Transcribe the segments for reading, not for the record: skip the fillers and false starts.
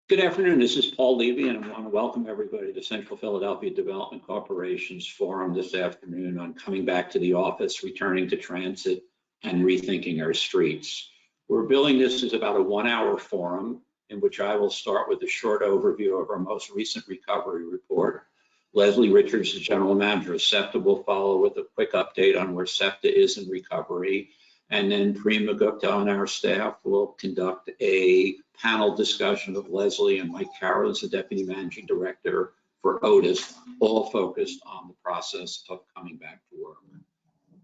Good afternoon. This is Paul Levy, and I want to welcome everybody to Central Philadelphia Development Corporation's forum this afternoon on coming back to the office, returning to transit, and rethinking our streets. We're billing this as about a 1-hour forum in which I will start with a short overview of our most recent recovery report. Leslie Richards, the general manager of SEPTA, will follow with a quick update on where SEPTA is in recovery. And then Prema, Gupta on our staff will conduct a panel discussion of Leslie and Mike Carroll as the Deputy Managing Director for oTIS, all focused on the process of coming back to work.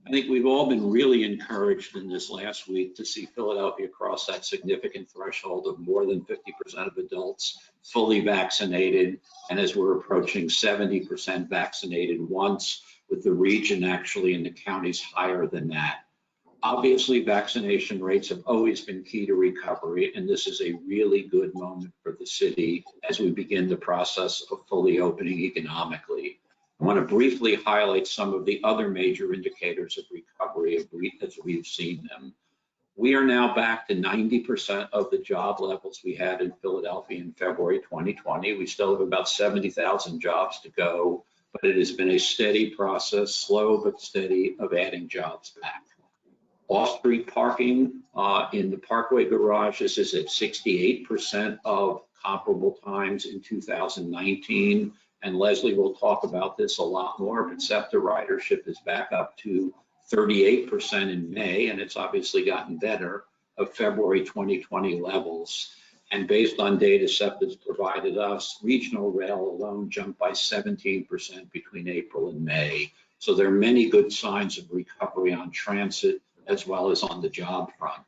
I think we've all been really encouraged in this last week to see Philadelphia cross that significant threshold of more than 50% of adults fully vaccinated, and as we're approaching 70% vaccinated once, with the region actually in the counties higher than that. Obviously, vaccination rates have always been key to recovery, and this is a really good moment for the city as we begin the process of fully opening economically. I want to briefly highlight some of the other major indicators of recovery as we've seen them. We are now back to 90% of the job levels we had in Philadelphia in February 2020. We still have about 70,000 jobs to go, but it has been a steady process, slow but steady, of adding jobs back. Off-street parking in the Parkway garages is at 68% of comparable times in 2019. And Leslie will talk about this a lot more, but SEPTA ridership is back up to 38% in May, and it's obviously gotten better, of February 2020 levels. And based on data SEPTA's provided us, regional rail alone jumped by 17% between April and May. So there are many good signs of recovery on transit as well as on the job front.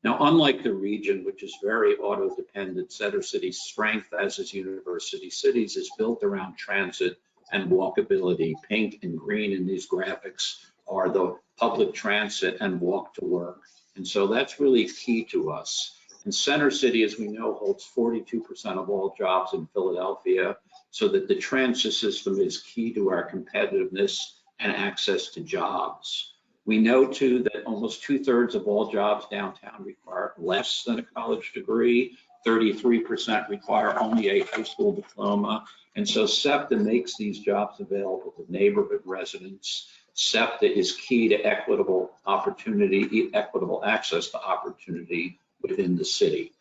Now, unlike the region, which is very auto-dependent, Center City's strength, as is University Cities, is built around transit and walkability. Pink and green in these graphics are the public transit and walk to work. And so that's really key to us. And Center City, as we know, holds 42% of all jobs in Philadelphia, so that the transit system is key to our competitiveness and access to jobs. We know, too, that almost 2/3 of all jobs downtown require less than a college degree. 33% require only a high school diploma. And so SEPTA makes these jobs available to neighborhood residents. SEPTA is key to equitable access to opportunity within the city.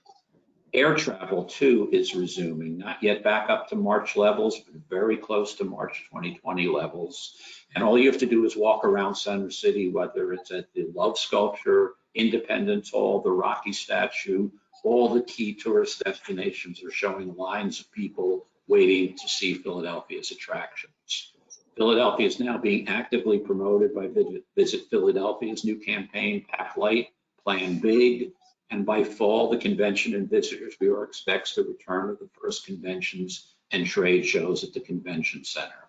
Air travel, too, is resuming, not yet back up to March levels, but very close to March 2020 levels. And all you have to do is walk around Center City, whether it's at the Love Sculpture, Independence Hall, the Rocky Statue, all the key tourist destinations are showing lines of people waiting to see Philadelphia's attractions. Philadelphia is now being actively promoted by Visit Philadelphia's new campaign, Pack Light, Plan Big. And by fall, the Convention and Visitors Bureau expects the return of the first conventions and trade shows at the Convention Center.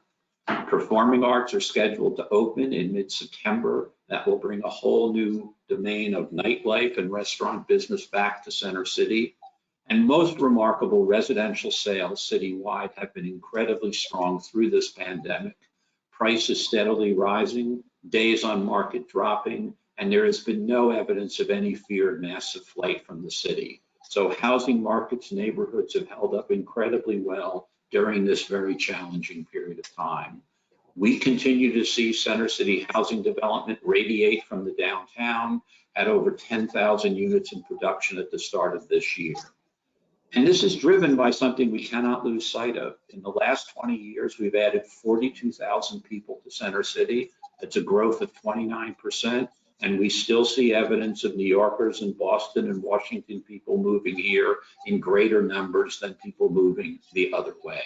Performing arts are scheduled to open in mid-September. That will bring a whole new domain of nightlife and restaurant business back to Center City. And most remarkable, residential sales citywide have been incredibly strong through this pandemic. Prices steadily rising, days on market dropping, and there has been no evidence of any feared massive flight from the city. So housing markets, neighborhoods have held up incredibly well during this very challenging period of time. We continue to see Center City housing development radiate from the downtown at over 10,000 units in production at the start of this year. And this is driven by something we cannot lose sight of. In the last 20 years, we've added 42,000 people to Center City. That's a growth of 29%. And we still see evidence of New Yorkers and Boston and Washington people moving here in greater numbers than people moving the other way.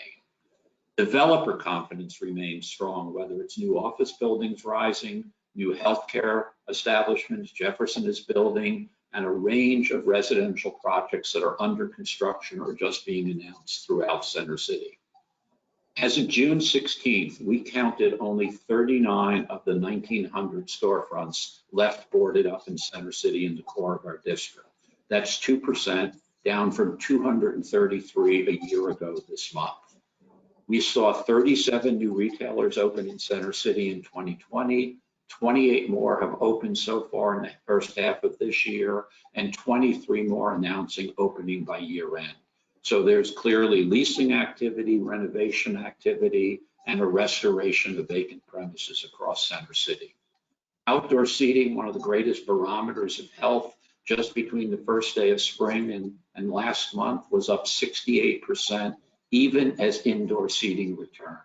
Developer confidence remains strong, whether it's new office buildings rising, new healthcare establishments Jefferson is building, and a range of residential projects that are under construction or just being announced throughout Center City. As of June 16th, we counted only 39 of the 1,900 storefronts left boarded up in Center City in the core of our district. That's 2%, down from 233 a year ago this month. We saw 37 new retailers open in Center City in 2020. 28 more have opened so far in the first half of this year, and 23 more announcing opening by year end. So there's clearly leasing activity, renovation activity, and a restoration of vacant premises across Center City. Outdoor seating, one of the greatest barometers of health, just between the first day of spring and last month, was up 68%, even as indoor seating returned.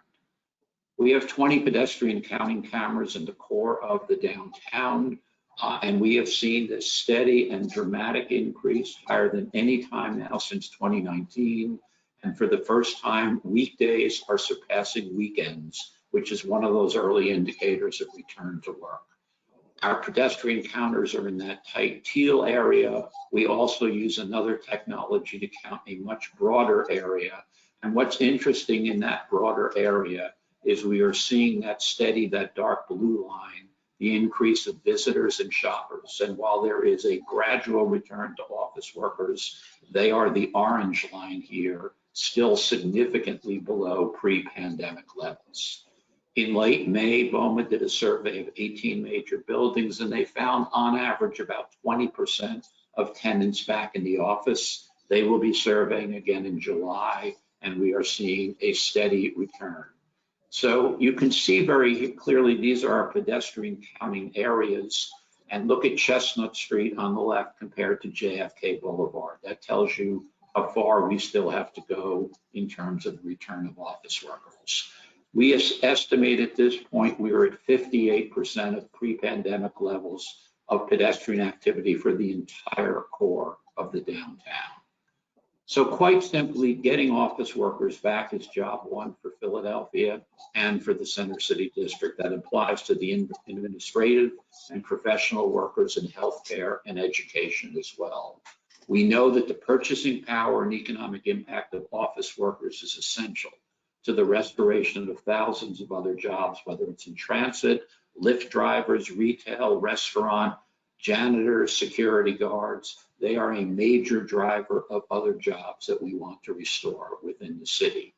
We have 20 pedestrian counting cameras in the core of the downtown, and we have seen this steady and dramatic increase, higher than any time now since 2019. And for the first time, weekdays are surpassing weekends, which is one of those early indicators of return to work. Our pedestrian counters are in that tight teal area. We also use another technology to count a much broader area. And what's interesting in that broader area is we are seeing that steady, that dark blue line, the increase of visitors and shoppers. And while there is a gradual return to office workers, they are the orange line here, still significantly below pre-pandemic levels. In late May, BOMA did a survey of 18 major buildings, and they found on average about 20% of tenants back in the office. They will be surveying again in July, and we are seeing a steady return. So you can see very clearly these are our pedestrian counting areas, and look at Chestnut Street on the left compared to JFK Boulevard. That tells you how far we still have to go in terms of the return of office workers. We estimate at this point we are at 58% of pre-pandemic levels of pedestrian activity for the entire core of the downtown. So quite simply, getting office workers back is job one for Philadelphia and for the Center City District. That applies to the administrative and professional workers in healthcare and education as well. We know that the purchasing power and economic impact of office workers is essential to the restoration of thousands of other jobs, whether it's in transit, Lyft drivers, retail, restaurant, janitors, security guards. They are a major driver of other jobs that we want to restore within the city.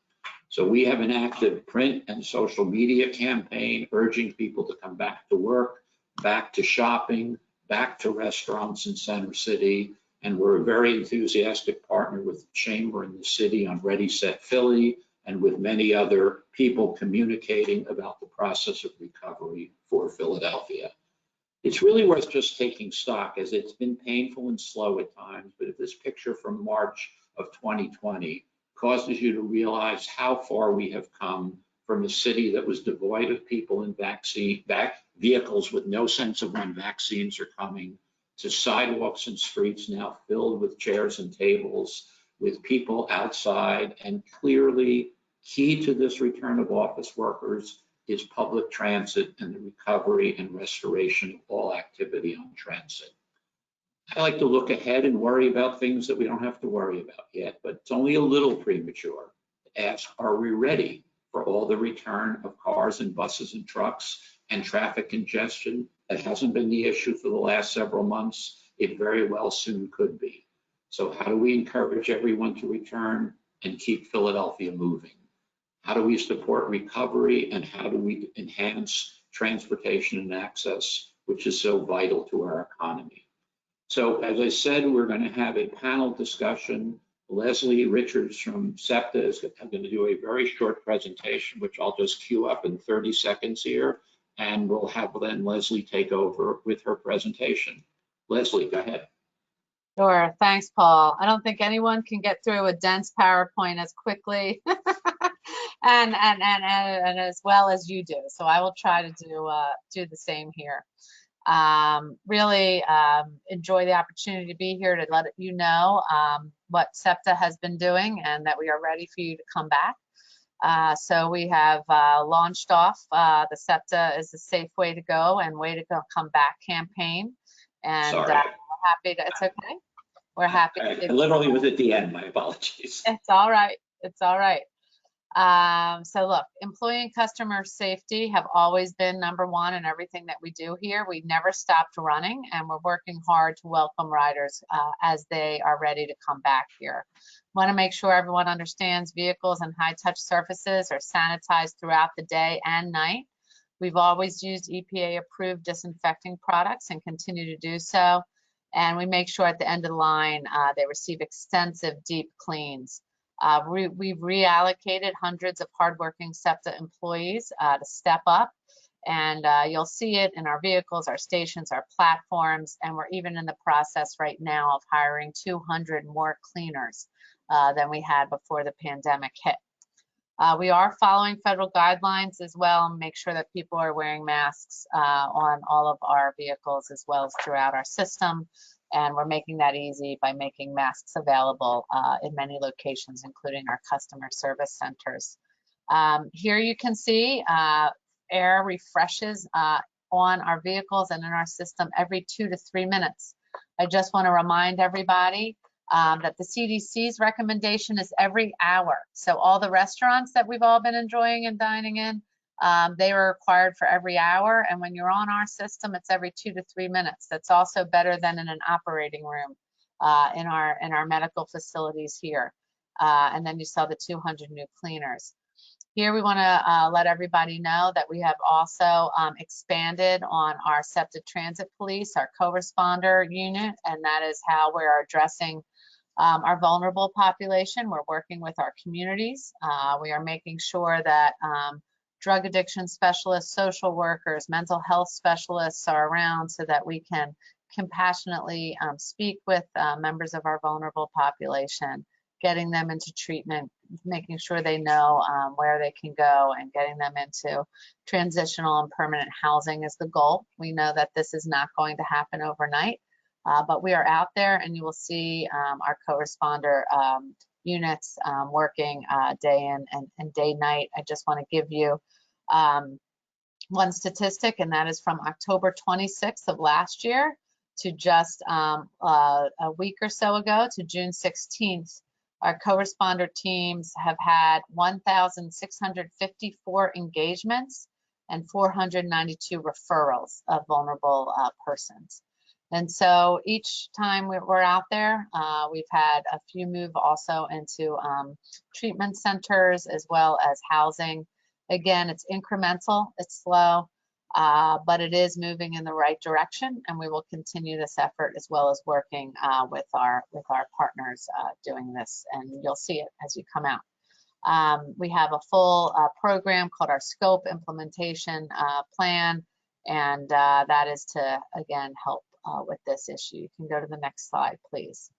So we have an active print and social media campaign urging people to come back to work, back to shopping, back to restaurants in Center City. And we're a very enthusiastic partner with the Chamber in the city on Ready, Set, Philly, and with many other people communicating about the process of recovery for Philadelphia. It's really worth just taking stock, as it's been painful and slow at times, but if this picture from March of 2020 causes you to realize how far we have come from a city that was devoid of people in vehicles with no sense of when vaccines are coming, to sidewalks and streets now filled with chairs and tables, with people outside, and clearly key to this return of office workers is public transit and the recovery and restoration of all activity on transit. I like to look ahead and worry about things that we don't have to worry about yet, but it's only a little premature to ask, are we ready for all the return of cars and buses and trucks and traffic congestion? That hasn't been the issue for the last several months. It very well soon could be. So how do we encourage everyone to return and keep Philadelphia moving? How do we support recovery, and how do we enhance transportation and access, which is so vital to our economy? So as I said, we're going to have a panel discussion. Leslie Richards from SEPTA is going to do a very short presentation, which I'll just queue up in 30 seconds here, and we'll have then Leslie take over with her presentation. Leslie, go ahead. Sure, thanks, Paul. I don't think anyone can get through a dense PowerPoint as quickly and as well as you do. So I will try to do the same here. Really enjoy the opportunity to be here to let you know what SEPTA has been doing and that we are ready for you to come back. So we have launched off the SEPTA is a safe way to go and way to go come back campaign. And we're happy to, it's okay. We're happy. I literally was at the end, my apologies. It's all right, it's all right. So look, employee and customer safety have always been number one in everything that we do here. We never stopped running, and we're working hard to welcome riders as they are ready to come back here. Want to make sure everyone understands vehicles and high touch surfaces are sanitized throughout the day and night. We've always used EPA approved disinfecting products and continue to do so. And we make sure at the end of the line, they receive extensive deep cleans. We've reallocated hundreds of hardworking SEPTA employees to step up, and you'll see it in our vehicles, our stations, our platforms, and we're even in the process right now of hiring 200 more cleaners than we had before the pandemic hit. We are following federal guidelines as well, and make sure that people are wearing masks on all of our vehicles as well as throughout our system. And we're making that easy by making masks available in many locations, including our customer service centers. Here you can see air refreshes on our vehicles and in our system every 2 to 3 minutes. I just want to remind everybody that the CDC's recommendation is every hour. So all the restaurants that we've all been enjoying and dining in, they are required for every hour. And when you're on our system, it's every 2 to 3 minutes. That's also better than in an operating room in our medical facilities here. And then you saw the 200 new cleaners. Here we want to let everybody know that we have also expanded on our SEPTA Transit Police, our co-responder unit, and that is how we're addressing our vulnerable population. We're working with our communities. We are making sure that drug addiction specialists, social workers, mental health specialists are around so that we can compassionately speak with members of our vulnerable population, getting them into treatment, making sure they know where they can go, and getting them into transitional and permanent housing is the goal. We know that this is not going to happen overnight, but we are out there, and you will see our co-responder units working day in and day night. I just want to give you one statistic, and that is from October 26th of last year to just a week or so ago to June 16th. Our co-responder teams have had 1,654 engagements and 492 referrals of vulnerable persons. And so each time we're out there, we've had a few move also into treatment centers as well as housing. Again, it's incremental, it's slow, but it is moving in the right direction, and we will continue this effort as well as working with our partners doing this, and you'll see it as you come out. We have a full program called our Scope Implementation Plan, and that is to, again, help with this issue. You can go to the next slide, please.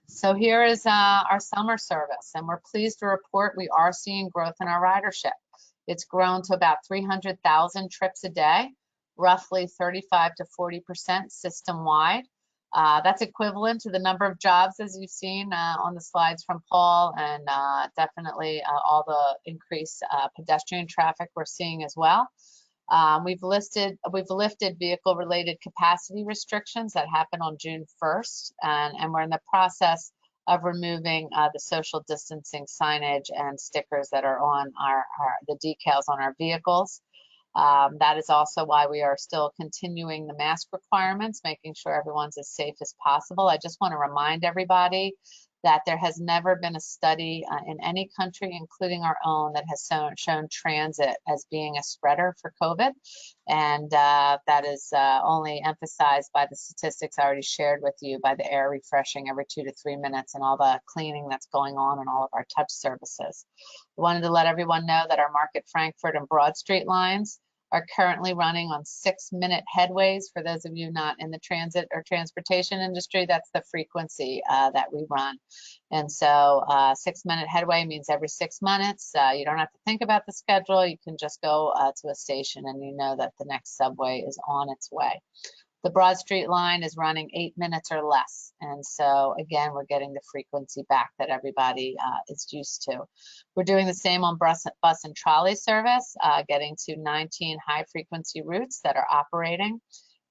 So here is our summer service, and we're pleased to report we are seeing growth in our ridership. It's grown to about 300,000 trips a day, roughly 35 to 40% system-wide. That's equivalent to the number of jobs, as you've seen on the slides from Paul, and definitely all the increased pedestrian traffic we're seeing as well. We've lifted vehicle-related capacity restrictions that happened on June 1st, and we're in the process of removing the social distancing signage and stickers that are on the decals on our vehicles. That is also why we are still continuing the mask requirements, making sure everyone's as safe as possible. I just want to remind everybody that there has never been a study in any country, including our own, that has shown transit as being a spreader for COVID. And that is only emphasized by the statistics I already shared with you, by the air refreshing every 2 to 3 minutes and all the cleaning that's going on in all of our touch services. I wanted to let everyone know that our Market Frankfurt and Broad Street lines are currently running on 6-minute headways. For those of you not in the transit or transportation industry, that's the frequency that we run. And so 6-minute headway means every 6 minutes. You don't have to think about the schedule. You can just go to a station and you know that the next subway is on its way. The Broad Street line is running 8 minutes or less. And so again, we're getting the frequency back that everybody is used to. We're doing the same on bus and trolley service, getting to 19 high frequency routes that are operating.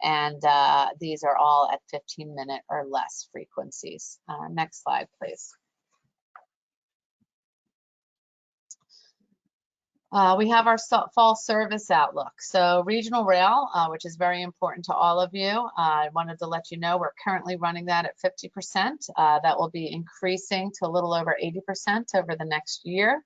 And these are all at 15-minute or less frequencies. Next slide, please. We have our fall service outlook. So regional rail, which is very important to all of you. I wanted to let you know we're currently running that at 50%. That will be increasing to a little over 80% over the next year.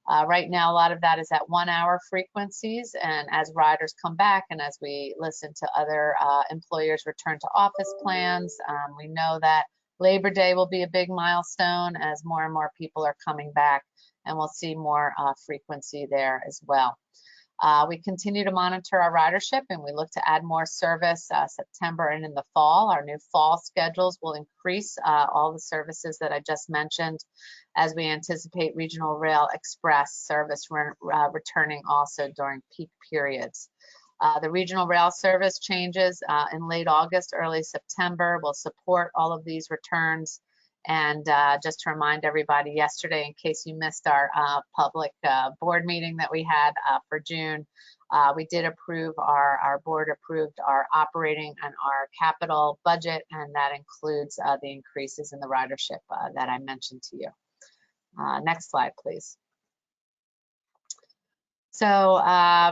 Right now, a lot of that is at 1-hour frequencies, and as riders come back and as we listen to other employers return to office plans, we know that Labor Day will be a big milestone as more and more people are coming back, and we'll see more frequency there as well. We continue to monitor our ridership, and we look to add more service September and in the fall. Our new fall schedules will increase all the services that I just mentioned, as we anticipate regional rail express service returning also during peak periods. The regional rail service changes in late August, early September will support all of these returns. And just to remind everybody, yesterday, in case you missed our public board meeting that we had for June, we did approve, our board approved our operating and our capital budget, and that includes the increases in the ridership that I mentioned to you. Next slide, please. So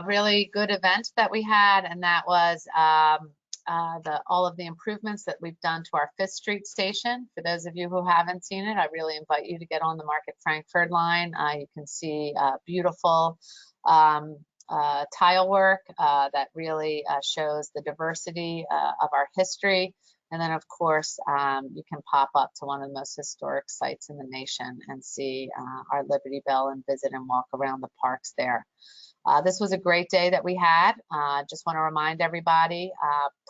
really good event that we had, and that was all of the improvements that we've done to our 5th Street station. For those of you who haven't seen it, I really invite you to get on the Market Frankfurt line. You can see beautiful tile work that really shows the diversity of our history. And then, of course, you can pop up to one of the most historic sites in the nation and see our Liberty Bell and visit and walk around the parks there. This was a great day that we had. Just want to remind everybody,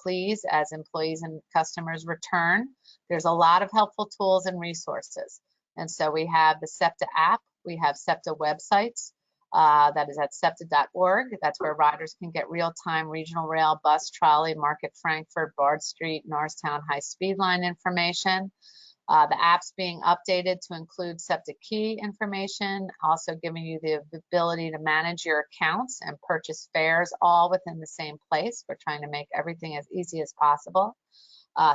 please, as employees and customers return, there's a lot of helpful tools and resources. And so we have the SEPTA app, we have SEPTA websites, that is at septa.org. That's where riders can get real-time regional rail, bus, trolley, Market Frankfurt, Bard Street, Norristown high-speed line information. The app's being updated to include SEPTA key information, also giving you the ability to manage your accounts and purchase fares all within the same place. We're trying to make everything as easy as possible.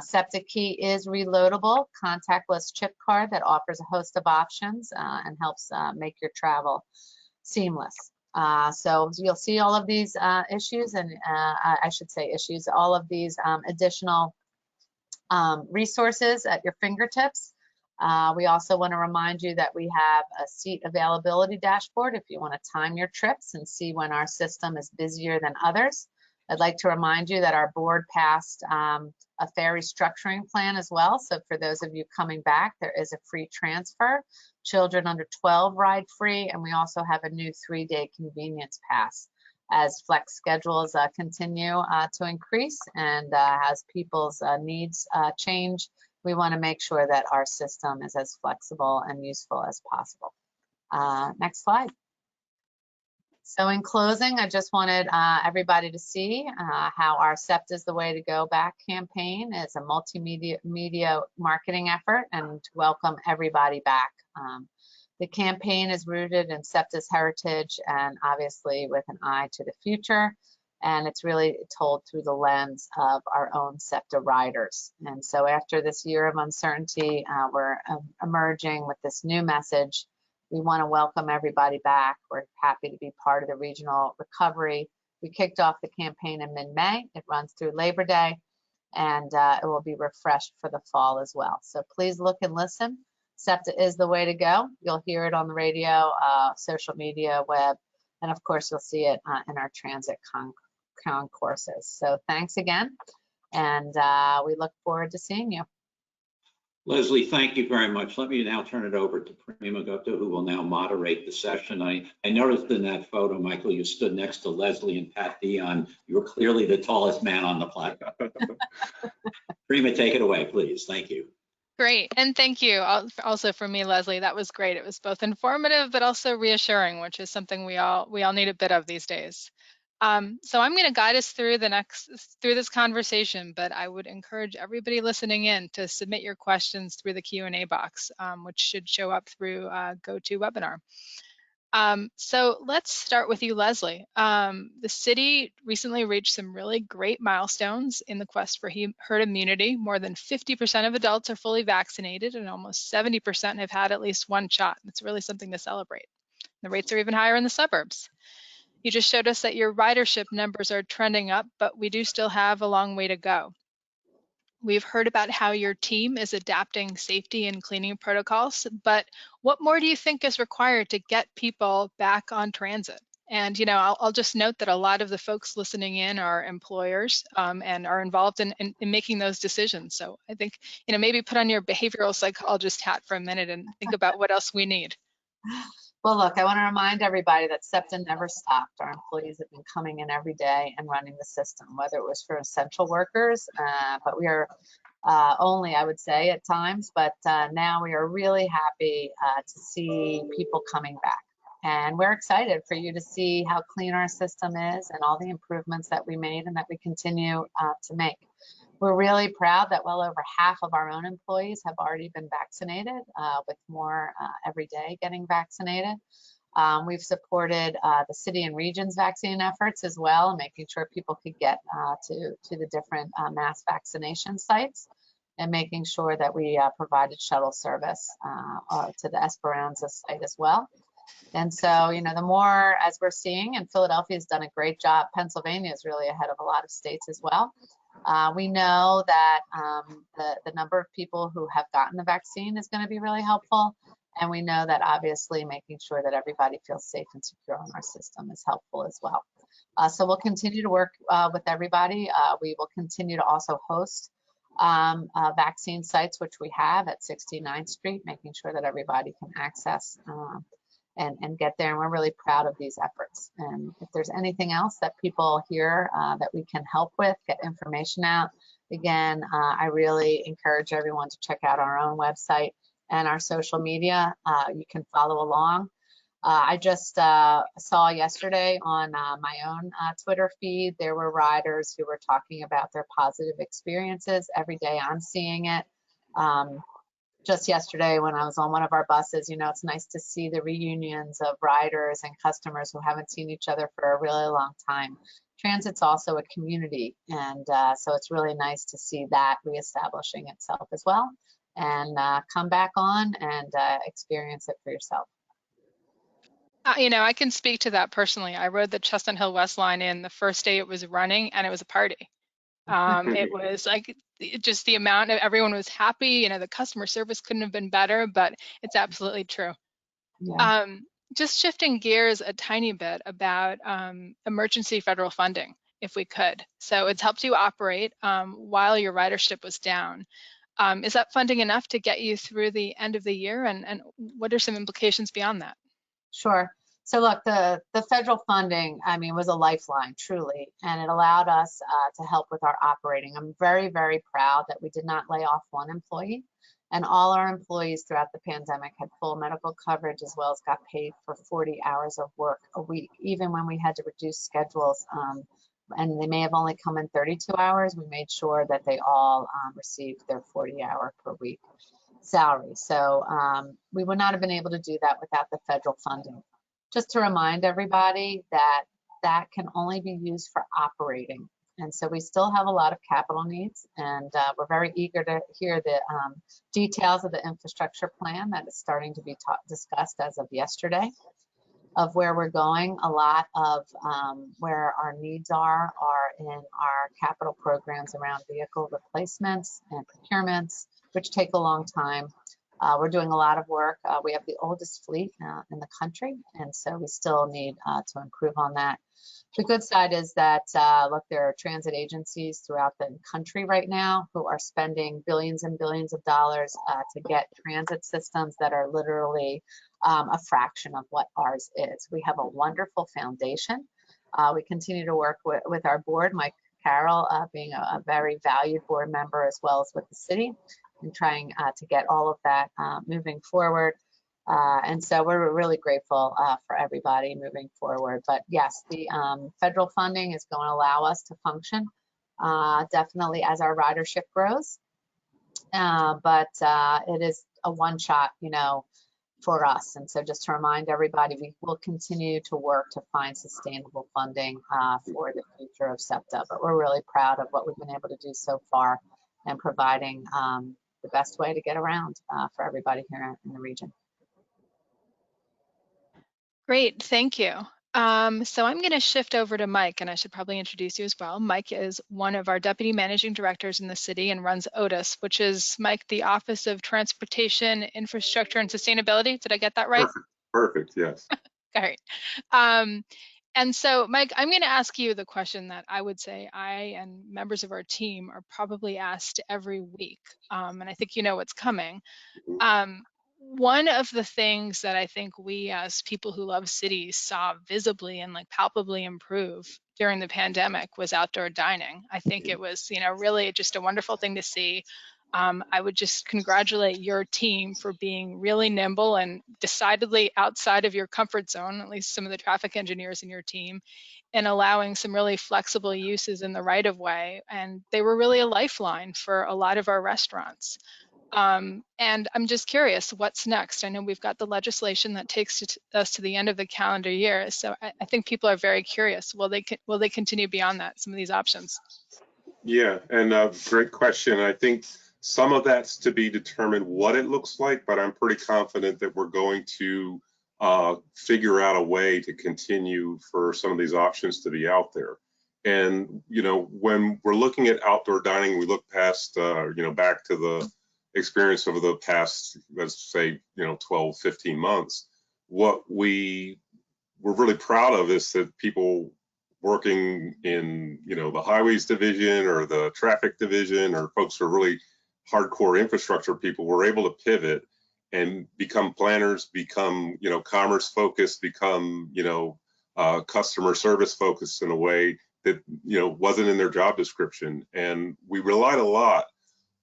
SEPTA key is reloadable, contactless chip card that offers a host of options and helps make your travel seamless. So you'll see all of these issues, and I should say issues, all of these additional resources at your fingertips. We also want to remind you that we have a seat availability dashboard if you want to time your trips and see when our system is busier than others. I'd like to remind you that our board passed a fare restructuring plan as well. So for those of you coming back, there is a free transfer. Children under 12 ride free, and we also have a new 3-day convenience pass. As flex schedules continue to increase and as people's needs change, we want to make sure that our system is as flexible and useful as possible. Next slide. So in closing, I just wanted everybody to see how our SEPTA is the way to go back campaign is a multimedia marketing effort, and to welcome everybody back. The campaign is rooted in SEPTA's heritage and obviously with an eye to the future. And it's really told through the lens of our own SEPTA riders. And so after this year of uncertainty, we're emerging with this new message. We want to welcome everybody back. We're happy to be part of the regional recovery. We kicked off the campaign in mid-May. It runs through Labor Day, and it will be refreshed for the fall as well. So please look and listen. SEPTA is the way to go. You'll hear it on the radio, social media, web, and of course you'll see it in our transit concourses. So thanks again, and we look forward to seeing you. Leslie, thank you very much. Let me now turn it over to Prema Gupta, who will now moderate the session. I noticed in that photo, Michael, you stood next to Leslie and Pat Dion. You were clearly the tallest man on the platform. Prema, take it away, please. Thank you. Great, and thank you also from me, Leslie. That was great. It was both informative but also reassuring, which is something we all need a bit of these days. So I'm going to guide us through this conversation, but I would encourage everybody listening in to submit your questions through the Q&A box, which should show up through GoToWebinar. So let's start with you, Leslie. The city recently reached some really great milestones in the quest for herd immunity. More than 50% of adults are fully vaccinated, and almost 70% have had at least one shot. It's really something to celebrate. The rates are even higher in the suburbs. You just showed us that your ridership numbers are trending up, but we do still have a long way to go. We've heard about how your team is adapting safety and cleaning protocols, but what more do you think is required to get people back on transit? And, I'll just note that a lot of the folks listening in are employers and are involved in making those decisions. So I think, maybe put on your behavioral psychologist hat for a minute and think about what else we need. Well, look, I want to remind everybody that SEPTA never stopped. Our employees have been coming in every day and running the system, whether it was for essential workers, but we are only, I would say, at times, but now we are really happy to see people coming back. And we're excited for you to see how clean our system is and all the improvements that we made and that we continue to make. We're really proud that well over half of our own employees have already been vaccinated, with more every day getting vaccinated. We've supported the city and regions vaccine efforts as well, making sure people could get to the different mass vaccination sites, and making sure that we provided shuttle service to the Esperanza site as well. And so, the more, as we're seeing, and Philadelphia has done a great job, Pennsylvania is really ahead of a lot of states as well. We know that the number of people who have gotten the vaccine is going to be really helpful. And we know that obviously making sure that everybody feels safe and secure on our system is helpful as well. So we'll continue to work with everybody. We will continue to also host vaccine sites, which we have at 69th Street, making sure that everybody can access and get there. And we're really proud of these efforts. And if there's anything else that people hear that we can help with, get information out, again, I really encourage everyone to check out our own website and our social media. You can follow along. I just saw yesterday on my own Twitter feed, there were riders who were talking about their positive experiences. Every day I'm seeing it. Just yesterday when I was on one of our buses, it's nice to see the reunions of riders and customers who haven't seen each other for a really long time. Transit's also a community, and so it's really nice to see that reestablishing itself as well. And come back on and experience it for yourself. I can speak to that personally. I rode the Chestnut Hill West line in the first day it was running, and it was a party. It was like just the amount of everyone was happy. The customer service couldn't have been better, but it's absolutely true. Yeah. Just shifting gears a tiny bit about emergency federal funding, if we could. So it's helped you operate while your ridership was down. Is that funding enough to get you through the end of the year? And what are some implications beyond that? Sure. So look, the federal funding, was a lifeline, truly, and it allowed us to help with our operating. I'm very, very proud that we did not lay off one employee, and all our employees throughout the pandemic had full medical coverage, as well as got paid for 40 hours of work a week, even when we had to reduce schedules. And they may have only come in 32 hours. We made sure that they all received their 40-hour per week salary. So we would not have been able to do that without the federal funding. Just to remind everybody that that can only be used for operating. And so we still have a lot of capital needs, and we're very eager to hear the details of the infrastructure plan that is starting to be discussed as of yesterday, of where we're going. A lot of where our needs are in our capital programs around vehicle replacements and procurements, which take a long time. We're doing a lot of work. We have the oldest fleet in the country, and so we still need to improve on that. The good side is that, look, there are transit agencies throughout the country right now who are spending billions and billions of dollars to get transit systems that are literally a fraction of what ours is. We have a wonderful foundation. We continue to work with our board, Mike Carroll being a very valued board member, as well as with the city, and trying to get all of that moving forward. And so we're really grateful for everybody moving forward. But yes, the federal funding is going to allow us to function definitely as our ridership grows. But it is a one shot, for us. And so just to remind everybody, we will continue to work to find sustainable funding for the future of SEPTA. But we're really proud of what we've been able to do so far and providing the best way to get around for everybody here in the region. Great, thank you. So I'm going to shift over to Mike, and I should probably introduce you as well. Mike is one of our deputy managing directors in the city and runs oTIS, which is, Mike, the Office of Transportation, Infrastructure, and Sustainability. Did I get that right? Perfect, yes. Great. And so, Mike, I'm going to ask you the question that I would say I and members of our team are probably asked every week. And I think you know what's coming. One of the things that I think we as people who love cities saw visibly and like palpably improve during the pandemic was outdoor dining. I think it was, you know, really just a wonderful thing to see. I would just congratulate your team for being really nimble and decidedly outside of your comfort zone, at least some of the traffic engineers in your team, and allowing some really flexible uses in the right of way. And they were really a lifeline for a lot of our restaurants. And I'm just curious, what's next? I know we've got the legislation that takes us to the end of the calendar year. So I think people are very curious. Will they continue beyond that, some of these options? Yeah, and great question. I think some of that's to be determined what it looks like, but I'm pretty confident that we're going to figure out a way to continue for some of these options to be out there. And, you know, when we're looking at outdoor dining, we look past, you know, back to the experience over the past, let's say, you know, 12, 15 months. What we're really proud of is that people working in, you know, the highways division or the traffic division, or folks who are really hardcore infrastructure people, were able to pivot and become planners, become, you know, commerce focused, become, you know, customer service focused in a way that, you know, wasn't in their job description. And we relied a lot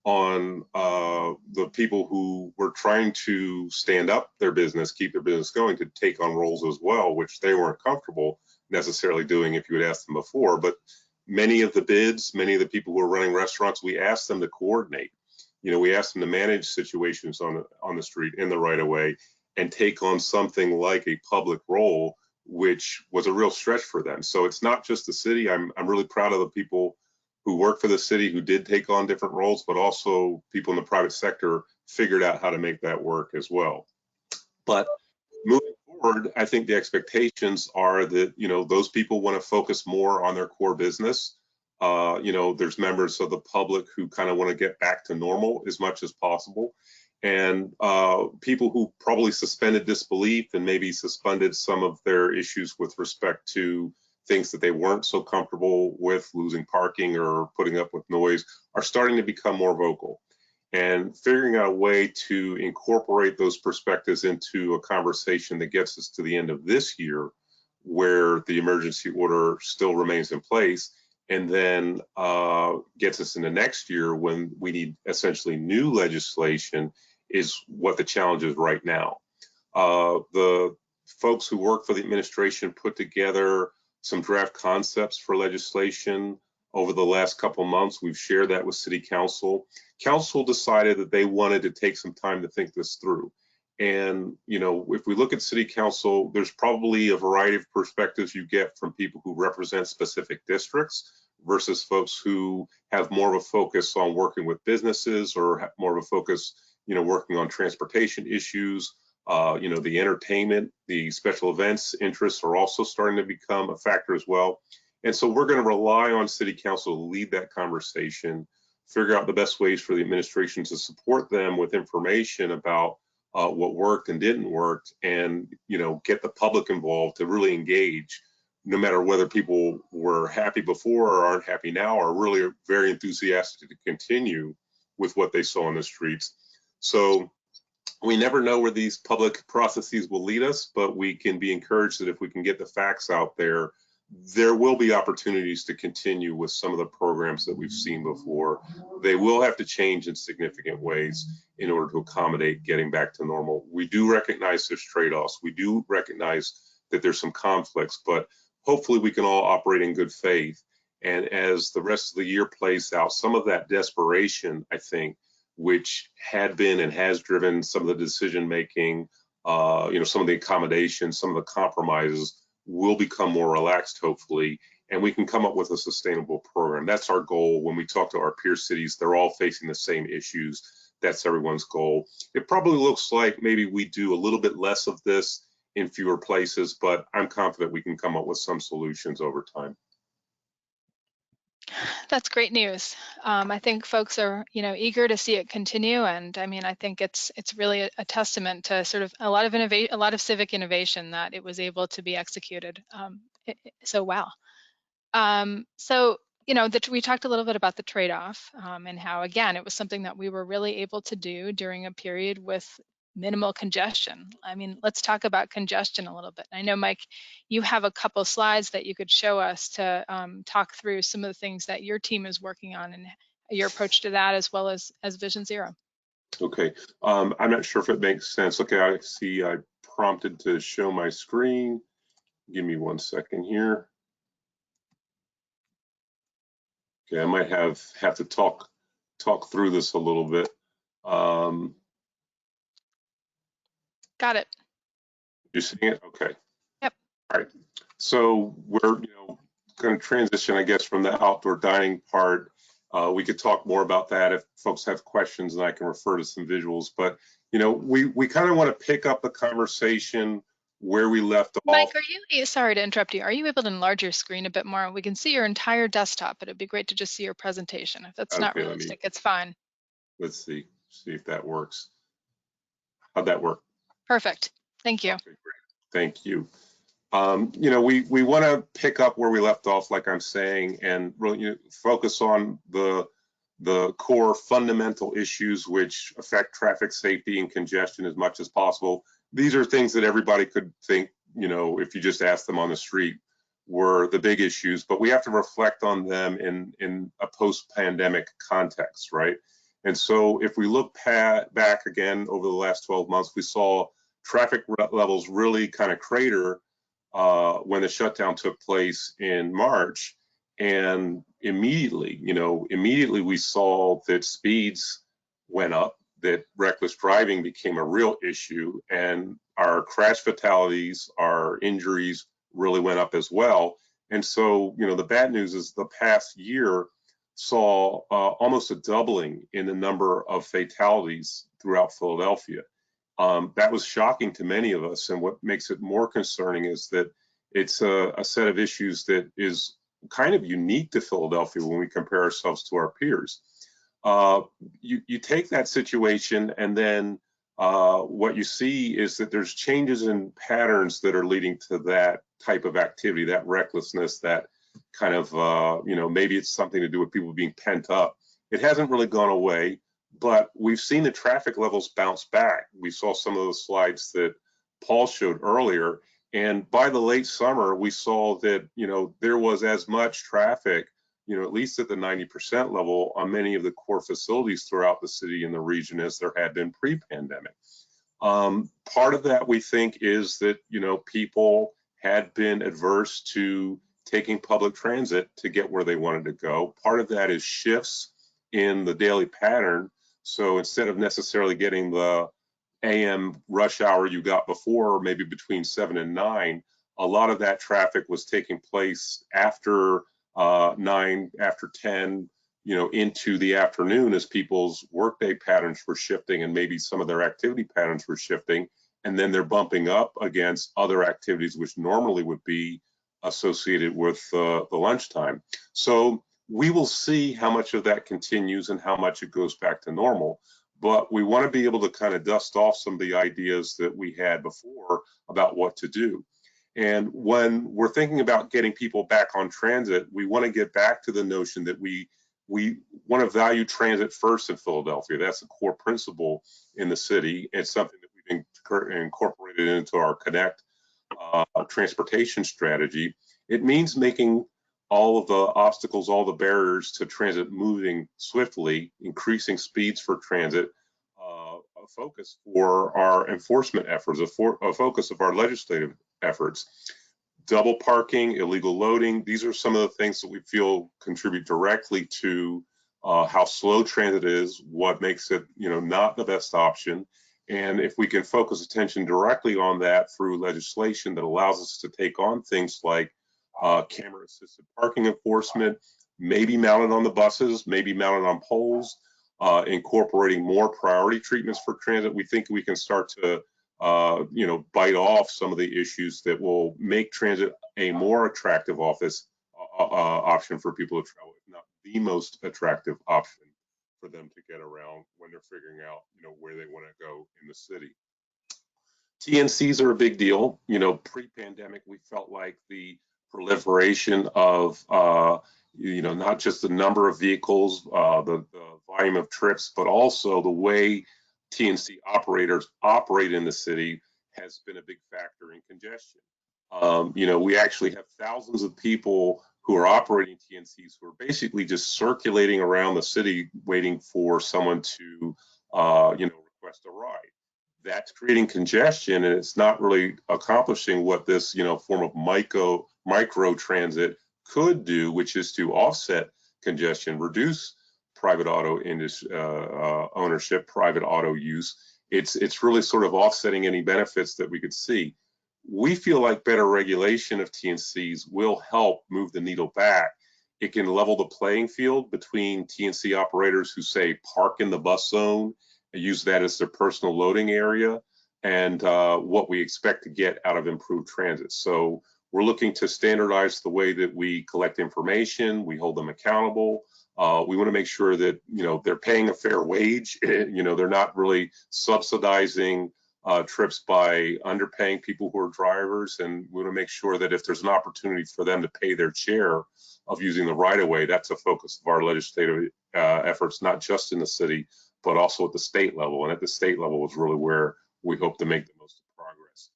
on the people who were trying to stand up their business, keep their business going, to take on roles as well, which they weren't comfortable necessarily doing if you had asked them before. But many of the bids, many of the people who are running restaurants, we asked them to coordinate. You know, we asked them to manage situations on the street in the right of way and take on something like a public role, which was a real stretch for them. So it's not just the city. I'm really proud of the people who work for the city who did take on different roles, but also people in the private sector figured out how to make that work as well. But moving forward, I think the expectations are that, you know, those people want to focus more on their core business. You know, there's members of the public who kind of want to get back to normal as much as possible. And people who probably suspended disbelief and maybe suspended some of their issues with respect to things that they weren't so comfortable with, losing parking or putting up with noise, are starting to become more vocal. And figuring out a way to incorporate those perspectives into a conversation that gets us to the end of this year, where the emergency order still remains in place, and then gets us into next year when we need essentially new legislation, is what the challenge is right now. The folks who work for the administration put together some draft concepts for legislation over the last couple months. We've shared that with City Council. Council decided that they wanted to take some time to think this through. And, you know, if we look at City Council, there's probably a variety of perspectives you get from people who represent specific districts versus folks who have more of a focus on working with businesses, or have more of a focus, you know, working on transportation issues. You know, the entertainment, the special events interests are also starting to become a factor as well. And so we're going to rely on City Council to lead that conversation, figure out the best ways for the administration to support them with information about what worked and didn't work, and, you know, get the public involved to really engage, no matter whether people were happy before or aren't happy now, or really very enthusiastic to continue with what they saw on the streets. So we never know where these public processes will lead us, but we can be encouraged that if we can get the facts out there, there will be opportunities to continue with some of the programs that we've seen before. They will have to change in significant ways in order to accommodate getting back to normal. We do recognize there's trade-offs. We do recognize that there's some conflicts, but hopefully we can all operate in good faith. And as the rest of the year plays out, some of that desperation, I think, which had been and has driven some of the decision-making, you know, some of the accommodations, some of the compromises, will become more relaxed, hopefully, and we can come up with a sustainable program. That's our goal. When we talk to our peer cities, they're all facing the same issues. That's everyone's goal. It probably looks like maybe we do a little bit less of this in fewer places, but I'm confident we can come up with some solutions over time. That's great news. I think folks are, you know, eager to see it continue, and I mean, I think it's really a testament to sort of a lot of civic innovation that it was able to be executed. so well. So, you know, we talked a little bit about the trade-off and how, again, it was something that we were really able to do during a period with minimal congestion. I mean, let's talk about congestion a little bit. I know, Mike, you have a couple slides that you could show us to talk through some of the things that your team is working on and your approach to that, as well as Vision Zero. Okay, I'm not sure if it makes sense. Okay, I see I prompted to show my screen. Give me 1 second here. Okay, I might have to talk through this a little bit. Got it. You seeing it? Okay. Yep. All right. So we're going to transition, I guess, from the outdoor dining part. We could talk more about that if folks have questions, and I can refer to some visuals. But we kind of want to pick up the conversation where we left Mike, off. are you, sorry to interrupt you, are you able to enlarge your screen a bit more? We can see your entire desktop, but it'd be great to just see your presentation. If that's not realistic, it's fine. Let's see if that works. How'd that work? Perfect. Thank you. Okay, great. Thank you. We want to pick up where we left off, like I'm saying, and really focus on the core fundamental issues which affect traffic safety and congestion as much as possible. These are things that everybody could think, if you just asked them on the street, were the big issues, but we have to reflect on them in a post-pandemic context, right? And so if we look back again over the last 12 months, we saw traffic levels really kind of crater when the shutdown took place in March. And immediately we saw that speeds went up, that reckless driving became a real issue, and our crash fatalities, our injuries really went up as well. And so, the bad news is the past year saw almost a doubling in the number of fatalities throughout Philadelphia. That was shocking to many of us, and what makes it more concerning is that it's a set of issues that is kind of unique to Philadelphia when we compare ourselves to our peers. You take that situation, and then what you see is that there's changes in patterns that are leading to that type of activity, that recklessness, that kind of, maybe it's something to do with people being pent up. It hasn't really gone away, but we've seen the traffic levels bounce back. We saw some of those slides that Paul showed earlier, and by the late summer, we saw that, there was as much traffic, at least at the 90% level on many of the core facilities throughout the city and the region as there had been pre-pandemic. Part of that, we think, is that, people had been adverse to taking public transit to get where they wanted to go. Part of that is shifts in the daily pattern. So instead of necessarily getting the AM rush hour you got before, maybe between 7 and 9, a lot of that traffic was taking place after 9, after 10, into the afternoon as people's workday patterns were shifting and maybe some of their activity patterns were shifting. And then they're bumping up against other activities which normally would be associated with the lunchtime. So we will see how much of that continues and how much it goes back to normal. But we want to be able to kind of dust off some of the ideas that we had before about what to do. And when we're thinking about getting people back on transit, we want to get back to the notion that we want to value transit first in Philadelphia. That's a core principle in the city. It's something that we've incorporated into our Connect transportation strategy. It means making all of the obstacles, all the barriers to transit moving swiftly, increasing speeds for transit, a focus for our enforcement efforts, a focus of our legislative efforts. Double parking, illegal loading, these are some of the things that we feel contribute directly to how slow transit is, what makes it not the best option. And if we can focus attention directly on that through legislation that allows us to take on things like camera assisted parking enforcement, maybe mounted on the buses, maybe mounted on poles, incorporating more priority treatments for transit, we think we can start to bite off some of the issues that will make transit a more attractive option for people to travel, if not the most attractive option for them to get around when they're figuring out where they want to go in the city. TNCs are a big deal. Pre-pandemic, we felt like the proliferation of, not just the number of vehicles, the volume of trips, but also the way TNC operators operate in the city has been a big factor in congestion. We actually have thousands of people who are operating TNCs who are basically just circulating around the city waiting for someone to, request a ride. That's creating congestion, and it's not really accomplishing what this, form of micro transit could do, which is to offset congestion, reduce private auto industry, ownership, private auto use. It's really sort of offsetting any benefits that we could see. We feel like better regulation of TNCs will help move the needle back. It can level the playing field between TNC operators who say park in the bus zone and use that as their personal loading area, and what we expect to get out of improved transit. So we're looking to standardize the way that we collect information, we hold them accountable. We want to make sure that, they're paying a fair wage. They're not really subsidizing trips by underpaying people who are drivers, and we want to make sure that if there's an opportunity for them to pay their share of using the right-of-way, that's a focus of our legislative efforts, not just in the city, but also at the state level. And at the state level is really where we hope to make the most progress.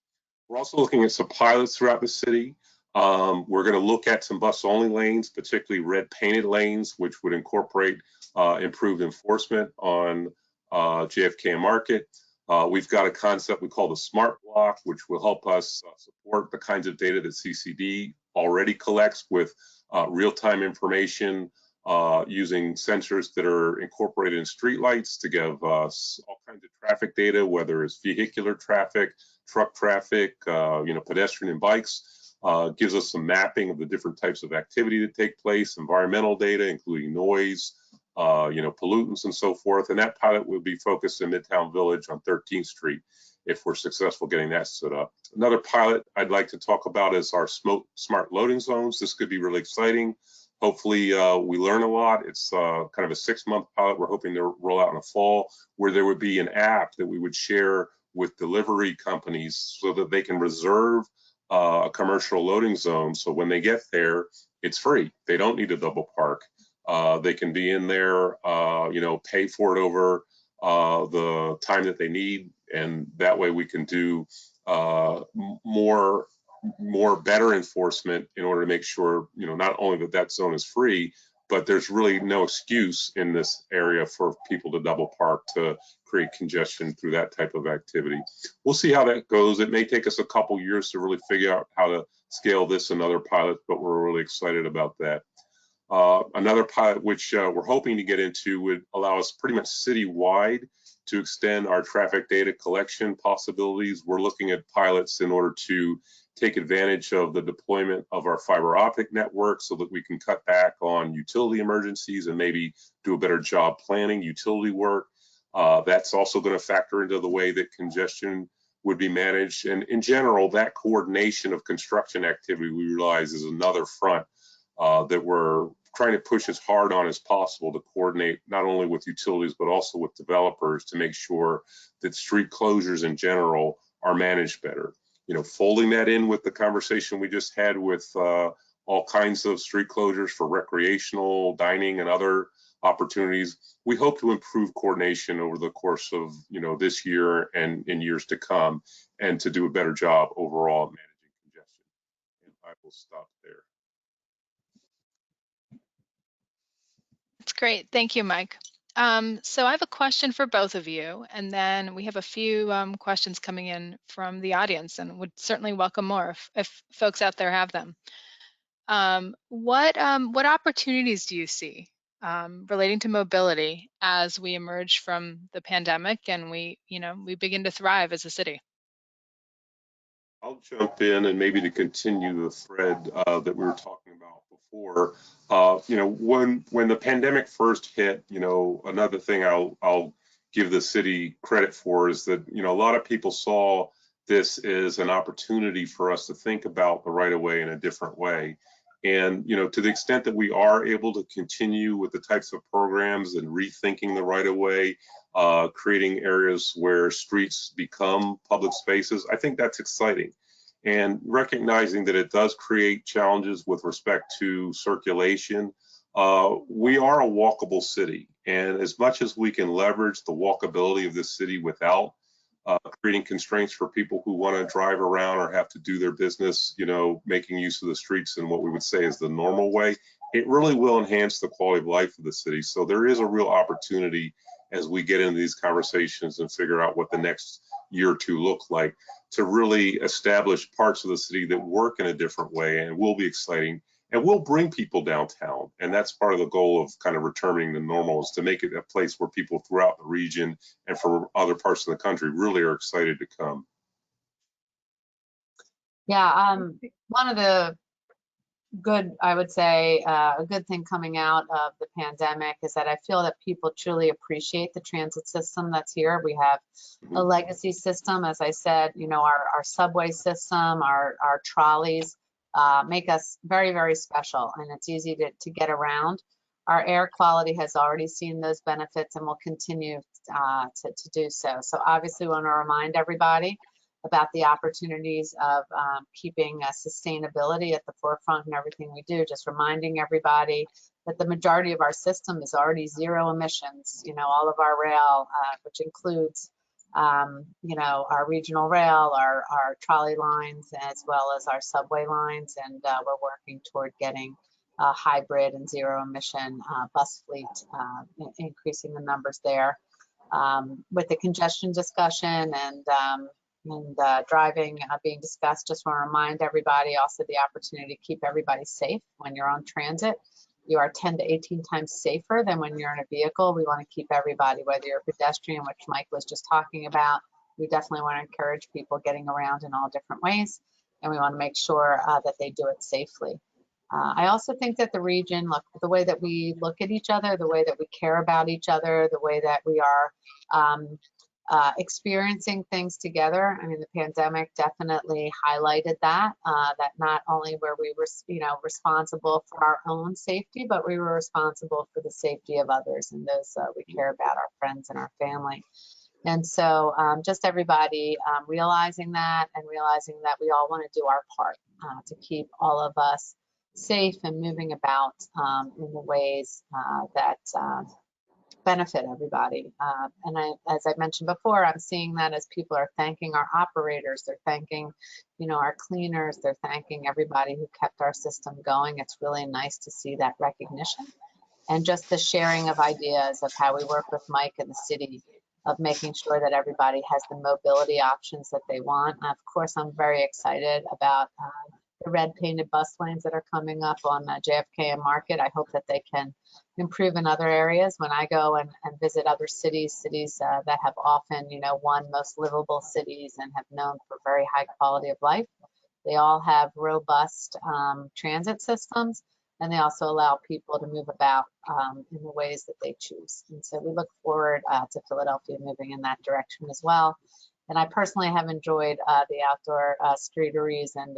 We're also looking at some pilots throughout the city. We're going to look at some bus-only lanes, particularly red painted lanes, which would incorporate improved enforcement on JFK and Market. We've got a concept we call the smart block, which will help us support the kinds of data that CCD already collects with real-time information using sensors that are incorporated in streetlights to give us all kinds of traffic data, whether it's vehicular traffic, truck traffic, pedestrian and bikes. Gives us some mapping of the different types of activity that take place, environmental data, including noise, pollutants and so forth. And that pilot will be focused in Midtown Village on 13th Street if we're successful getting that stood up. Another pilot I'd like to talk about is our smart loading zones. This could be really exciting. Hopefully we learn a lot. It's kind of a 6-month pilot we're hoping to roll out in the fall, where there would be an app that we would share with delivery companies so that they can reserve a commercial loading zone. So when they get there, it's free. They don't need a double park. They can be in there, pay for it over the time that they need. And that way we can do better enforcement in order to make sure, not only that zone is free, but there's really no excuse in this area for people to double park to create congestion through that type of activity. We'll see how that goes. It may take us a couple years to really figure out how to scale this and other pilots, but we're really excited about that. Another pilot, which we're hoping to get into, would allow us pretty much citywide to extend our traffic data collection possibilities. We're looking at pilots in order to take advantage of the deployment of our fiber optic network so that we can cut back on utility emergencies and maybe do a better job planning utility work. That's also going to factor into the way that congestion would be managed. And in general, that coordination of construction activity, we realize, is another front that we're trying to push as hard on as possible to coordinate not only with utilities, but also with developers to make sure that street closures in general are managed better. Folding that in with the conversation we just had with all kinds of street closures for recreational, dining, and other opportunities, we hope to improve coordination over the course of this year and in years to come, and to do a better job overall of managing congestion. And I will stop there. That's great. Thank you, Mike. So I have a question for both of you, and then we have a few questions coming in from the audience, and would certainly welcome more if folks out there have them. What opportunities do you see relating to mobility as we emerge from the pandemic and we begin to thrive as a city? I'll jump in, and maybe to continue the thread that we were talking about before. When the pandemic first hit, another thing I'll give the city credit for is that a lot of people saw this as an opportunity for us to think about the right of way in a different way. And to the extent that we are able to continue with the types of programs and rethinking the right of way, creating areas where streets become public spaces, I think that's exciting. and recognizing that it does create challenges with respect to circulation. We are a walkable city, and as much as we can leverage the walkability of this city without creating constraints for people who want to drive around or have to do their business, you know, making use of the streets in what we would say is the normal way, it really will enhance the quality of life of the city. So there is a real opportunity as we get into these conversations and figure out what the next year or two look like to really establish parts of the city that work in a different way and will be exciting and will bring people downtown. And that's part of the goal of kind of returning to normal, is to make it a place where people throughout the region and from other parts of the country really are excited to come. Yeah, one of the good, I would say, a good thing coming out of the pandemic is that I feel that people truly appreciate the transit system that's here. We have a legacy system, as I said, you know, our subway system, our trolleys make us very, very special, and it's easy to get around. Our air quality has already seen those benefits and will continue to do so. So obviously we want to remind everybody about the opportunities of keeping sustainability at the forefront in everything we do. Just reminding everybody that the majority of our system is already zero emissions. You know, all of our rail, which includes, you know, our regional rail, our trolley lines, as well as our subway lines. And we're working toward getting a hybrid and zero emission bus fleet, increasing the numbers there. With the congestion discussion and driving being discussed, just want to remind everybody also the opportunity to keep everybody safe when you're on transit. You are 10 to 18 times safer than when you're in a vehicle. We want to keep everybody, whether you're a pedestrian, which Mike was just talking about, we definitely want to encourage people getting around in all different ways, and we want to make sure that they do it safely. I also think that the region, look, the way that we look at each other, the way that we care about each other, the way that we are experiencing things together. I mean, the pandemic definitely highlighted that, that not only were we, you know, responsible for our own safety, but we were responsible for the safety of others and those we care about, our friends and our family. And so just everybody realizing that and realizing that we all want to do our part to keep all of us safe and moving about in the ways that benefit everybody. And as I mentioned before, I'm seeing that as people are thanking our operators, they're thanking, you know, our cleaners, they're thanking everybody who kept our system going. It's really nice to see that recognition and just the sharing of ideas of how we work with Mike and the city of making sure that everybody has the mobility options that they want. Of course, I'm very excited about the red painted bus lanes that are coming up on JFK and Market. I hope that they can improve in other areas. When I go and visit other cities that have often, you know, won most livable cities and have known for very high quality of life, they all have robust transit systems, and they also allow people to move about in the ways that they choose. And so we look forward to Philadelphia moving in that direction as well. And I personally have enjoyed the outdoor streeteries and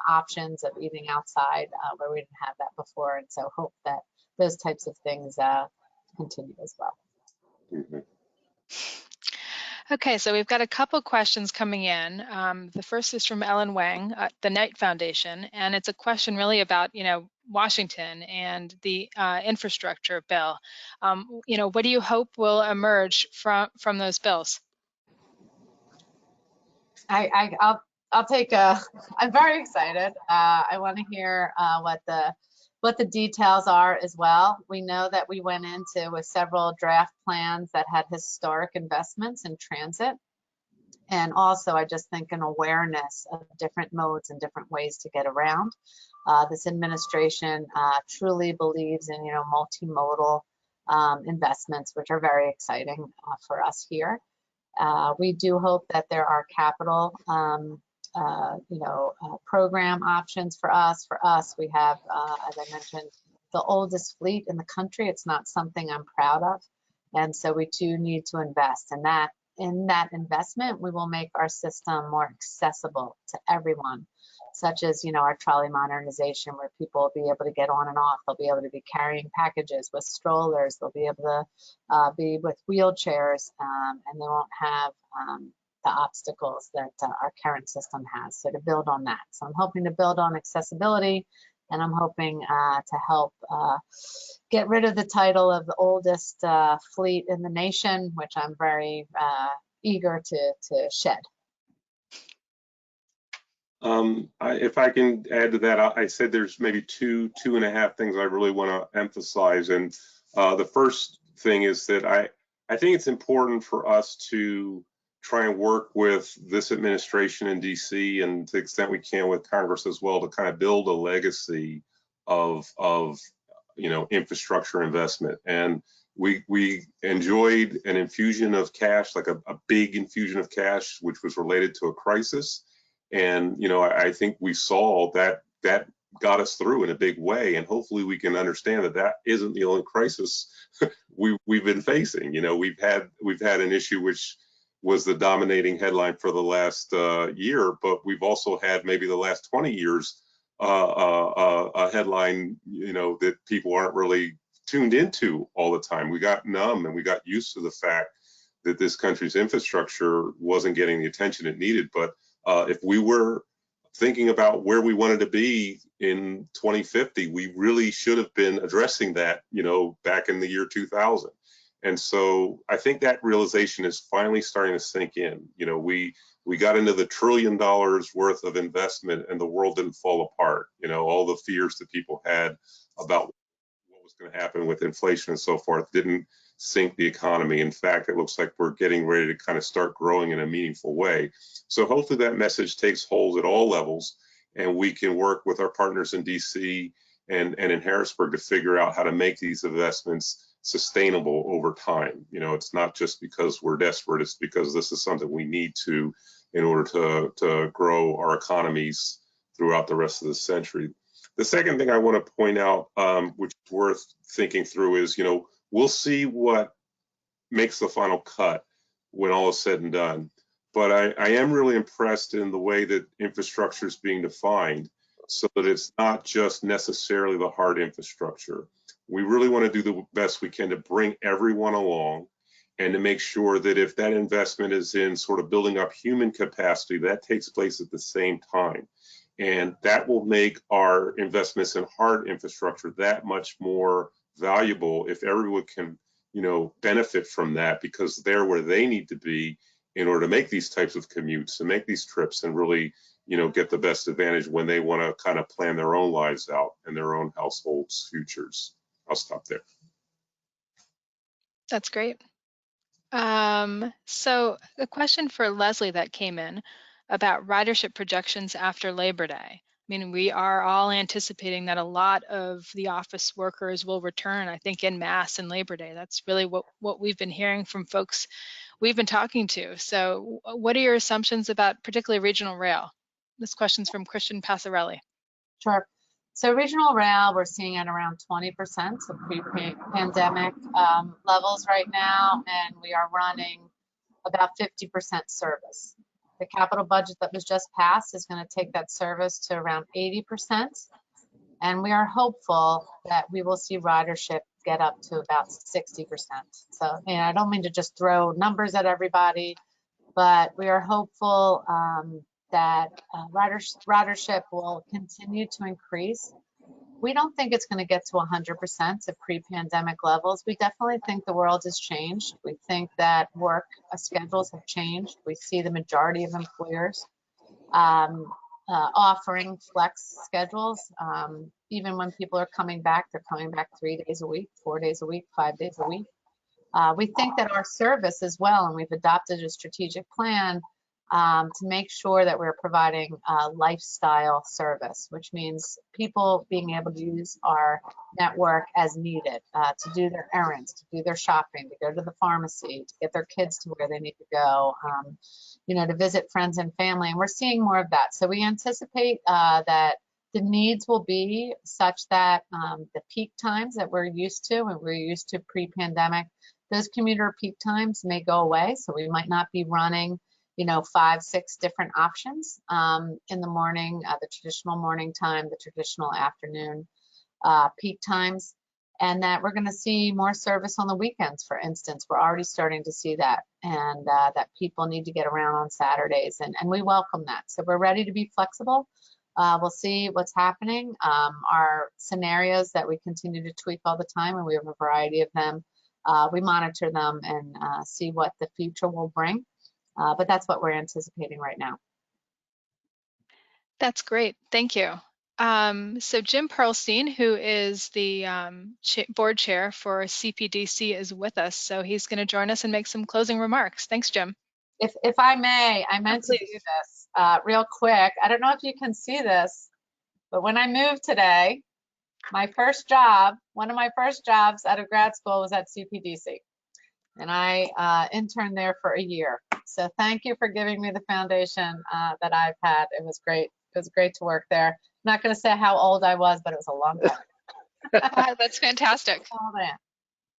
options of eating outside where we didn't have that before. And so hope that those types of things continue as well. Mm-hmm. Okay, so we've got a couple questions coming in. The first is from Ellen Wang, the Knight Foundation, and it's a question really about, you know, Washington and the infrastructure bill. You know, what do you hope will emerge from those bills? I'll take I'm very excited. I want to hear what the details are as well. We know that we went into with several draft plans that had historic investments in transit. And also, I just think an awareness of different modes and different ways to get around. This administration truly believes in, you know, multimodal investments, which are very exciting for us here. We do hope that there are capital, you know, program options for us. For us, we have, as I mentioned, the oldest fleet in the country. It's not something I'm proud of, and so we do need to invest in that. In that investment, we will make our system more accessible to everyone, such as, you know, our trolley modernization, where people will be able to get on and off. They'll be able to be carrying packages with strollers. They'll be able to be with wheelchairs, and they won't have the obstacles that our current system has. So to build on that. So I'm hoping to build on accessibility, and I'm hoping to help get rid of the title of the oldest fleet in the nation, which I'm very eager to shed. If I can add to that, I said there's maybe two and a half things I really want to emphasize. And the first thing is that I think it's important for us to try and work with this administration in DC, and to the extent we can with Congress as well, to kind of build a legacy of infrastructure investment. And we enjoyed an infusion of cash, like a big infusion of cash, which was related to a crisis. And I think we saw that got us through in a big way, and hopefully we can understand that that isn't the only crisis we've been facing. We've had an issue which was the dominating headline for the last year, but we've also had maybe the last 20 years a headline that people aren't really tuned into all the time. We got numb and we got used to the fact that this country's infrastructure wasn't getting the attention it needed. But if we were thinking about where we wanted to be in 2050, we really should have been addressing that, back in the year 2000. And so I think that realization is finally starting to sink in. We got into the $1 trillion worth of investment and the world didn't fall apart. All the fears that people had about what was going to happen with inflation and so forth didn't sink the economy. In fact, it looks like we're getting ready to kind of start growing in a meaningful way. So hopefully that message takes hold at all levels, and we can work with our partners in DC and in Harrisburg to figure out how to make these investments sustainable over time. It's not just because we're desperate, it's because this is something we need to in order to grow our economies throughout the rest of the century. The second thing I want to point out, which is worth thinking through, is, we'll see what makes the final cut when all is said and done. But I am really impressed in the way that infrastructure is being defined, so that it's not just necessarily the hard infrastructure. We really want to do the best we can to bring everyone along, and to make sure that if that investment is in sort of building up human capacity, that takes place at the same time. And that will make our investments in hard infrastructure that much more valuable if everyone can, benefit from that, because they're where they need to be in order to make these types of commutes and make these trips and really, get the best advantage when they want to kind of plan their own lives out and their own households' futures. I'll stop there. That's great. So a question for Leslie that came in about ridership projections after Labor Day. We are all anticipating that a lot of the office workers will return, I think, en masse in Labor Day. That's really what we've been hearing from folks we've been talking to. So what are your assumptions about particularly regional rail? This question's from Christian Passarelli. Sure. So regional rail, we're seeing at around 20% of pre-pandemic levels right now, and we are running about 50% service. The capital budget that was just passed is going to take that service to around 80%, and we are hopeful that we will see ridership get up to about 60%. So, I don't mean to just throw numbers at everybody, but we are hopeful that ridership will continue to increase. We don't think it's going to get to 100% of pre-pandemic levels. We definitely think the world has changed. We think that work schedules have changed. We see the majority of employers offering flex schedules. Even when people are coming back, they're coming back 3 days a week, 4 days a week, 5 days a week. We think that our service as well, and we've adopted a strategic plan to make sure that we're providing lifestyle service, which means people being able to use our network as needed to do their errands, to do their shopping, to go to the pharmacy, to get their kids to where they need to go, to visit friends and family. And we're seeing more of that. So we anticipate that the needs will be such that the peak times that we're used to, and we're used to pre-pandemic, those commuter peak times may go away. So we might not be running 5, 6 different options in the morning, the traditional morning time, the traditional afternoon peak times. and that we're going to see more service on the weekends, for instance. We're already starting to see that, and that people need to get around on Saturdays, and we welcome that. So we're ready to be flexible. We'll see what's happening. Our scenarios that we continue to tweak all the time, and we have a variety of them. We monitor them and see what the future will bring, but that's what we're anticipating right now. That's great. Thank you. So Jim Pearlstein, who is the board chair for CPDC, is with us. So he's going to join us and make some closing remarks. Thanks, Jim. If I may, I meant to do this real quick. I don't know if you can see this, but when I moved today, my first job, one of my first jobs out of grad school was at CPDC. And I interned there for a year. So thank you for giving me the foundation that I've had. It was great. It was great to work there. I'm not going to say how old I was, but it was a long time. That's fantastic. Oh, man.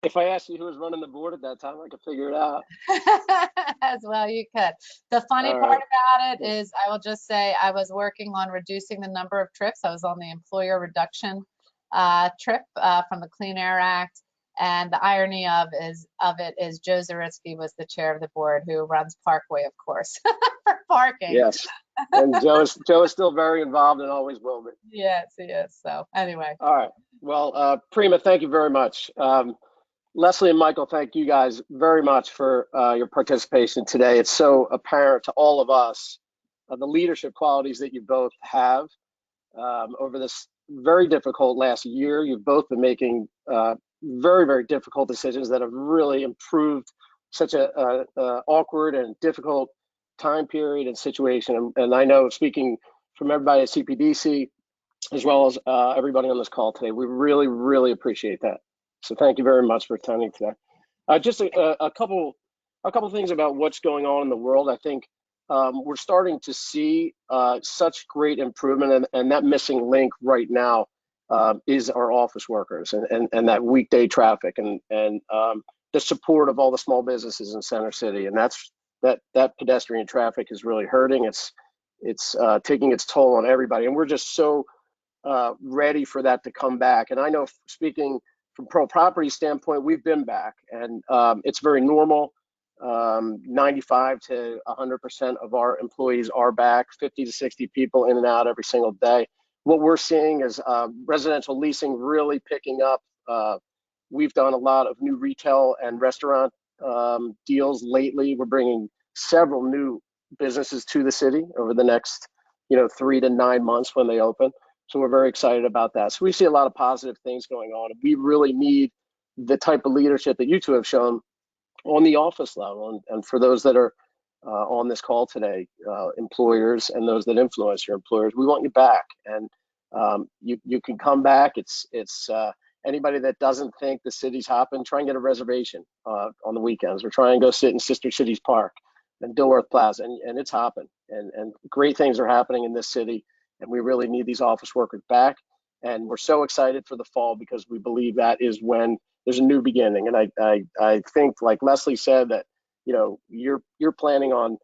If I asked you who was running the board at that time, I could figure it out. As well, you could. The funny All part right. about it is, I will just say, I was working on reducing the number of trips. I was on the employer reduction trip from the Clean Air Act. And the irony of it is Joe Zaritsky was the chair of the board, who runs Parkway, of course, for parking. Yes. And Joe is still very involved and always will be. Yes, he is. So anyway. All right. Well, Prema, thank you very much. Leslie and Michael, thank you guys very much for your participation today. It's so apparent to all of us the leadership qualities that you both have over this very difficult last year. You've both been making very, very difficult decisions that have really improved such a awkward and difficult time period and situation. And I know, speaking from everybody at CPDC, as well as everybody on this call today, we really, really appreciate that. So thank you very much for attending today. Just a couple things about what's going on in the world. I think we're starting to see such great improvement, and that missing link right now is our office workers and that weekday traffic and the support of all the small businesses in Center City. And that pedestrian traffic is really hurting. It's taking its toll on everybody, and we're just so ready for that to come back. And I know, speaking from Pro Property standpoint, we've been back, and it's very normal. 95 to 100% of our employees are back, 50 to 60 people in and out every single day. What we're seeing is residential leasing really picking up. We've done a lot of new retail and restaurant deals lately. We're bringing several new businesses to the city over the next 3 to 9 months when they open. So we're very excited about that. So we see a lot of positive things going on. We really need the type of leadership that you two have shown on the office level. And for those that are on this call today, employers and those that influence your employers, we want you back. And you can come back. It's anybody that doesn't think the city's hopping, try and get a reservation on the weekends, or try and go sit in Sister Cities Park and Dilworth Plaza, and it's hopping. And great things are happening in this city, and we really need these office workers back. And we're so excited for the fall, because we believe that is when there's a new beginning. And I think, like Leslie said, that you're planning on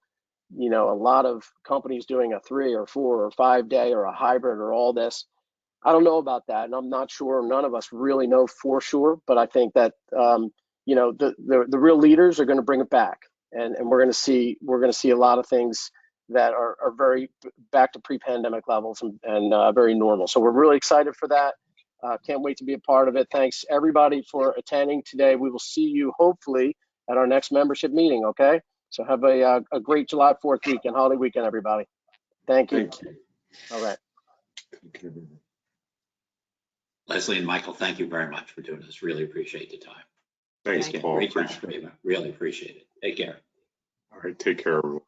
a lot of companies doing a 3 or 4 or 5 day or a hybrid or all this. I don't know about that, and I'm not sure. None of us really know for sure, but I think that the real leaders are going to bring it back, and we're going to see a lot of things that are very back to pre-pandemic levels and very normal. So we're really excited for that. Can't wait to be a part of it. Thanks everybody for attending today. We will see you hopefully at our next membership meeting. Okay. So have a great July 4th weekend, holiday weekend, everybody. Thank you. Thank you. All right. Leslie and Michael, thank you very much for doing this. Really appreciate the time. Thanks, Thank you. Paul. Great job, Appreciate it. Prema. Really appreciate it. Take care. All right. Take care, everyone.